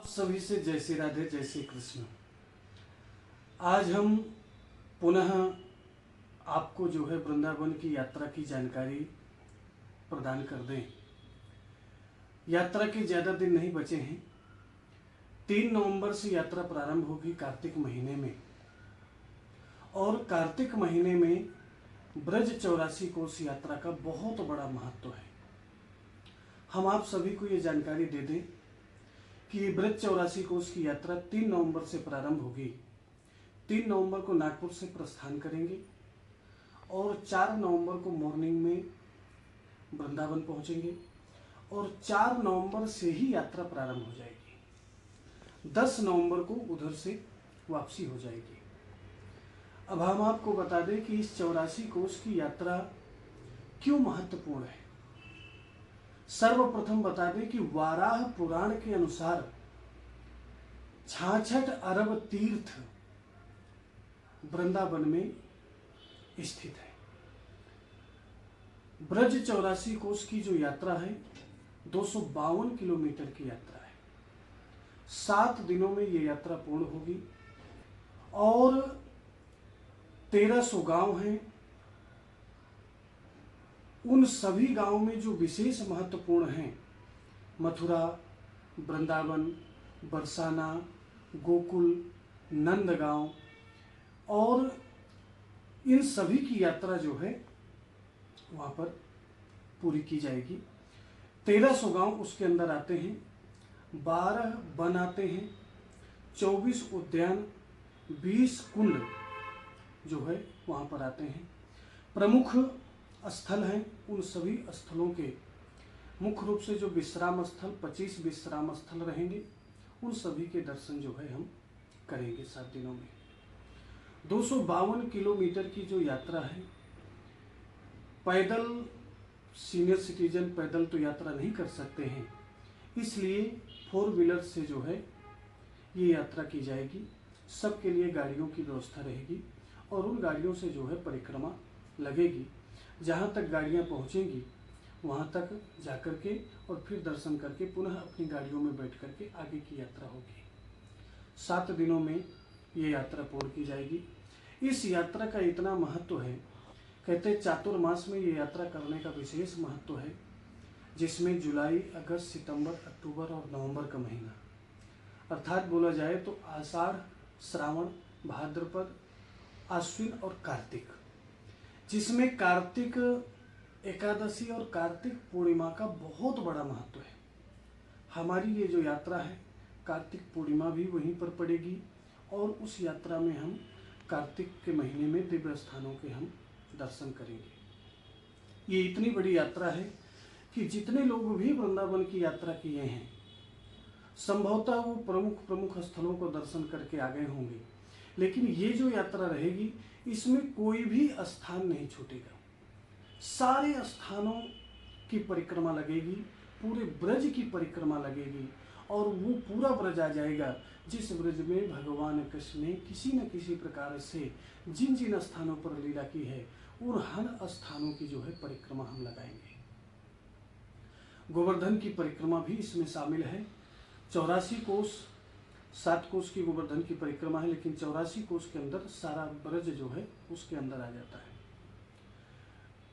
सभी से जय श्री राधे, जय श्री कृष्ण। आज हम पुनः आपको जो है वृंदावन की यात्रा की जानकारी प्रदान कर दें। यात्रा के ज़्यादा दिन नहीं बचे हैं। 3 नवंबर से यात्रा प्रारंभ होगी कार्तिक महीने में, और कार्तिक महीने में ब्रज 84 कोस यात्रा का बहुत बड़ा महत्व है। हम आप सभी को ये जानकारी दे दें कि ब्रज 84 कोस की यात्रा 3 नवंबर से प्रारंभ होगी। 3 नवंबर को नागपुर से प्रस्थान करेंगे और 4 नवंबर को मॉर्निंग में वृंदावन पहुंचेंगे और 4 नवंबर से ही यात्रा प्रारंभ हो जाएगी। 10 नवंबर को उधर से वापसी हो जाएगी। अब हम आपको बता दें कि इस 84 कोस की यात्रा क्यों महत्वपूर्ण है। सर्वप्रथम बता दें कि वाराह पुराण के अनुसार 66 अरब तीर्थ वृंदावन में स्थित है। ब्रज 84 कोस की जो यात्रा है 252 किलोमीटर की यात्रा है। 7 दिनों में ये यात्रा पूर्ण होगी और 1300 गांव हैं। उन सभी गांवों में जो विशेष महत्वपूर्ण हैं, मथुरा, वृंदावन, बरसाना, गोकुल, नंदगांव, और इन सभी की यात्रा जो है वहाँ पर पूरी की जाएगी। 1300 गांव उसके अंदर आते हैं, 12 वन आते हैं, 24 उद्यान, 20 कुंड जो है वहाँ पर आते हैं। प्रमुख स्थल हैं, उन सभी स्थलों के मुख्य रूप से जो विश्राम स्थल 25 विश्राम स्थल रहेंगे, उन सभी के दर्शन जो है हम करेंगे 7 दिनों में। 252 किलोमीटर की जो यात्रा है, पैदल सीनियर सिटीजन पैदल तो यात्रा नहीं कर सकते हैं, इसलिए 4 व्हीलर से जो है ये यात्रा की जाएगी। सबके लिए गाड़ियों की व्यवस्था रहेगी और उन गाड़ियों से जो है परिक्रमा लगेगी। जहाँ तक गाड़ियाँ पहुँचेंगी वहाँ तक जाकर के और फिर दर्शन करके पुनः अपनी गाड़ियों में बैठ करके आगे की यात्रा होगी। 7 दिनों में ये यात्रा पूर्ण की जाएगी। इस यात्रा का इतना महत्व है, कहते हैं चातुर्मास में ये यात्रा करने का विशेष महत्व है, जिसमें जुलाई, अगस्त, सितंबर, अक्टूबर और नवंबर का महीना, अर्थात बोला जाए तो आषाढ़, श्रावण, भाद्रपद, आश्विन और कार्तिक, जिसमें कार्तिक एकादशी और कार्तिक पूर्णिमा का बहुत बड़ा महत्व है। हमारी ये जो यात्रा है कार्तिक पूर्णिमा भी वहीं पर पड़ेगी और उस यात्रा में हम कार्तिक के महीने में दिव्य स्थानों के हम दर्शन करेंगे। ये इतनी बड़ी यात्रा है कि जितने लोग भी वृंदावन की यात्रा किए हैं, संभवतः वो प्रमुख स्थलों को दर्शन करके आ गए होंगे, लेकिन ये जो यात्रा रहेगी इसमें कोई भी स्थान नहीं छूटेगा। सारे स्थानों की परिक्रमा लगेगी, पूरे ब्रज की परिक्रमा लगेगी और वो पूरा ब्रज आ जाएगा जिस ब्रज में भगवान कृष्ण ने किसी न किसी प्रकार से जिन जिन स्थानों पर लीला की है, उन हर स्थानों की जो है परिक्रमा हम लगाएंगे। गोवर्धन की परिक्रमा भी इसमें शामिल है। 84 कोस, 7 कोस की गोवर्धन की परिक्रमा है, लेकिन 84 कोस के अंदर सारा ब्रज जो है उसके अंदर आ जाता है।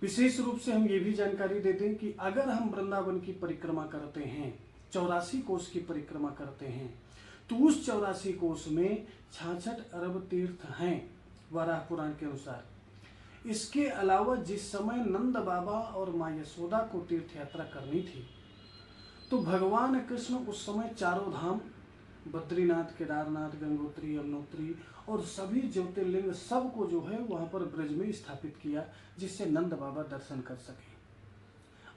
विशेष रूप से हम ये भी जानकारी दे दें कि अगर हम वृंदावन की परिक्रमा करते हैं, 84 कोस की परिक्रमा करते हैं, तो उस 84 कोस में 66 अरब तीर्थ हैं वराह पुराण के अनुसार। इसके अलावा जिस समय नंद बाबा और माँ यशोदा को तीर्थ यात्रा करनी थी, तो भगवान कृष्ण उस समय चारों धाम बद्रीनाथ, केदारनाथ, गंगोत्री, यमुनोत्री और सभी ज्योतिर्लिंग सबको जो है वहाँ पर ब्रज में स्थापित किया, जिससे नंद बाबा दर्शन कर सके।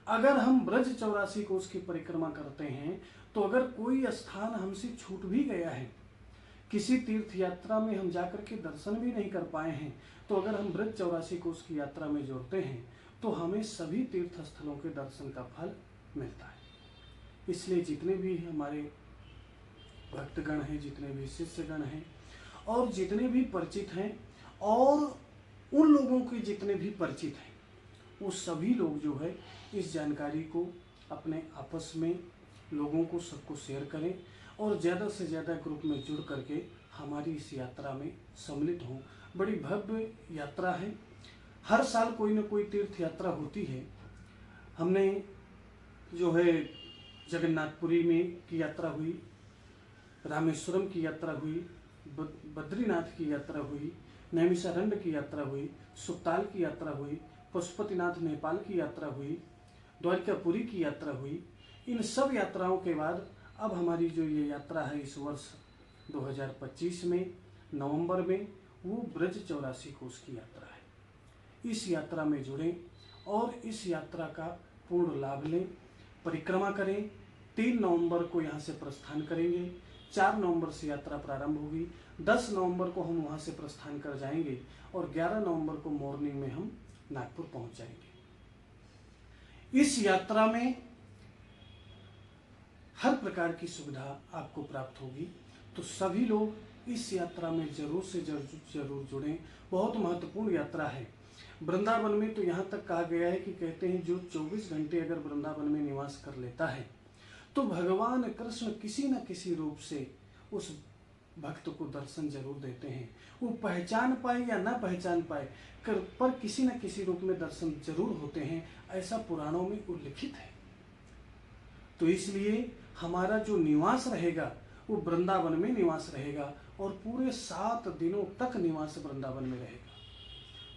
अगर हम ब्रज 84 कोस की परिक्रमा करते हैं तो अगर कोई स्थान हमसे छूट भी गया है, किसी तीर्थ यात्रा में हम जाकर के दर्शन भी नहीं कर पाए हैं, तो अगर हम ब्रज 84 कोस की यात्रा में जोड़ते हैं तो हमें सभी तीर्थ स्थलों के दर्शन का फल मिलता है। इसलिए जितने भी हमारे भक्तगण हैं, जितने भी शिष्यगण हैं और जितने भी परिचित हैं और उन लोगों के जितने भी परिचित हैं, वो सभी लोग जो है इस जानकारी को अपने आपस में लोगों को सबको शेयर करें और ज़्यादा से ज़्यादा ग्रुप में जुड़ करके हमारी इस यात्रा में सम्मिलित हों। बड़ी भव्य यात्रा है। हर साल कोई न कोई तीर्थ यात्रा होती है। हमने जो है जगन्नाथपुरी में की यात्रा हुई, रामेश्वरम की यात्रा हुई, बद्रीनाथ की यात्रा हुई, नैमिषारण्य की यात्रा हुई, सुकताल की यात्रा हुई, पशुपतिनाथ नेपाल की यात्रा हुई, द्वारिकापुरी की यात्रा हुई। इन सब यात्राओं के बाद अब हमारी जो ये यात्रा है इस वर्ष 2025 में नवंबर में, वो ब्रज 84 कोस की यात्रा है। इस यात्रा में जुड़ें और इस यात्रा का पूर्ण लाभ लें। परिक्रमा करें। 3 नवंबर को यहाँ से प्रस्थान करेंगे। 4 नवंबर से यात्रा प्रारंभ होगी। 10 नवंबर को हम वहाँ से प्रस्थान कर जाएंगे और 11 नवंबर को मॉर्निंग में हम नागपुर पहुँच जाएंगे। इस यात्रा में हर प्रकार की सुविधा आपको प्राप्त होगी, तो सभी लोग इस यात्रा में जरूर से जरूर जुड़ें। बहुत महत्वपूर्ण यात्रा है। वृंदावन में तो यहाँ तक कहा गया है कि कहते हैं जो 24 घंटे अगर वृंदावन में निवास कर लेता है तो भगवान कृष्ण किसी न किसी रूप से उस भक्त को दर्शन जरूर देते हैं। वो पहचान पाए या ना पहचान पाए पर किसी न किसी रूप में दर्शन जरूर होते हैं, ऐसा पुराणों में उल्लिखित है। तो इसलिए हमारा जो निवास रहेगा वो वृंदावन में निवास रहेगा और पूरे 7 दिनों तक निवास वृंदावन में रहेगा।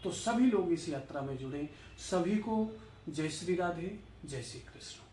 तो सभी लोग इस यात्रा में जुड़ें। सभी को जय श्री राधे, जय श्री कृष्ण।